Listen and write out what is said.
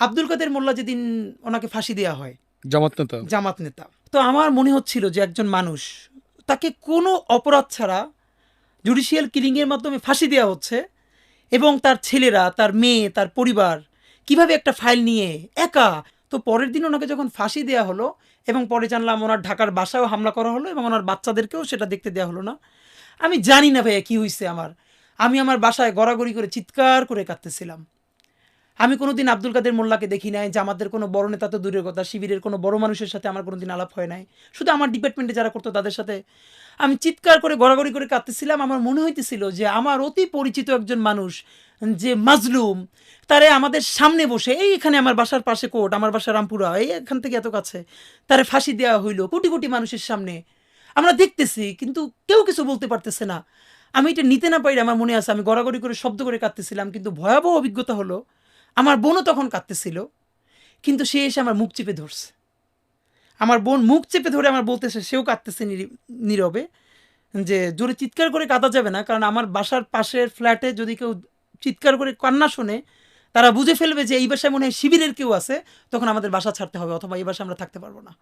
আব্দুল কাদের মোল্লা যেদিন ওনাকে ফাঁসি দেওয়া হয়, জামাত নেতা, তো আমার মনে হচ্ছিল যে একজন মানুষ, তাকে কোনো অপরাধ ছাড়া জুডিশিয়াল কিলিংয়ের মাধ্যমে ফাঁসি দেওয়া হচ্ছে, এবং তার ছেলেরা, তার মেয়ে, তার পরিবার কিভাবে একটা ফাইল নিয়ে একা। তো পরের দিন ওনাকে যখন ফাঁসি দেওয়া হলো, এবং পরে জানলাম ওনার ঢাকার বাসায়ও হামলা করা হলো, এবং ওনার বাচ্চাদেরকেও সেটা দেখতে দেওয়া হলো না। আমি জানি না ভাইয়া কী হয়েছে আমি আমার বাসায় গড়াগড়ি করে চিৎকার করে কাঁদতেছিলাম। আমি কোনোদিন আব্দুল কাদের মোল্লাকে দেখি নাই, জামাতের কোনো বড় নেতা তো দূরের কথা, শিবিরের কোনো বড় মানুষের সাথে আমার কোনোদিন আলাপ হয় নাই, শুধু আমার ডিপার্টমেন্টে যারা করতো তাদের সাথে। আমি চিৎকার করে গড়াগড়ি করে কাঁদতেছিলাম। আমার মনে হইতেছিল যে আমার অতি পরিচিত একজন মানুষ, যে মাজলুম, তারে আমাদের সামনে বসে, এইখানে আমার বাসার পাশে কোর্ট, আমার বাসা রামপুরা, এই এখান থেকে এত কাছে, তারে ফাঁসি দেওয়া হইলো কোটি কোটি মানুষের সামনে। আমরা দেখতেছি কিন্তু কেউ কিছু বলতে পারতেছে না। আমি এটা নিতে না পারি, আমার মনে আছে আমি গড়াগড়ি করে শব্দ করে কাঁদতেছিলাম। কিন্তু ভয়াবহ অভিজ্ঞতা হলো, আমার বোনও তখন কাঁদতেছিল, কিন্তু সে এসে আমার মুখ চেপে ধরছে। আমার বোন মুখ চেপে ধরে আমার বলতেছে, সেও কাঁদতেছে নীরবে, যে জোরে চিৎকার করে কাঁদা যাবে না, কারণ আমার বাসার পাশের ফ্ল্যাটে যদি কেউ চিৎকার করে কান্না শোনে, তারা বুঝে ফেলবে যে এই বাসায় মনে হয় শিবিরের কেউ আছে, তখন আমাদের বাসা ছাড়তে হবে, অথবা এই বাসায় আমরা থাকতে পারবো না।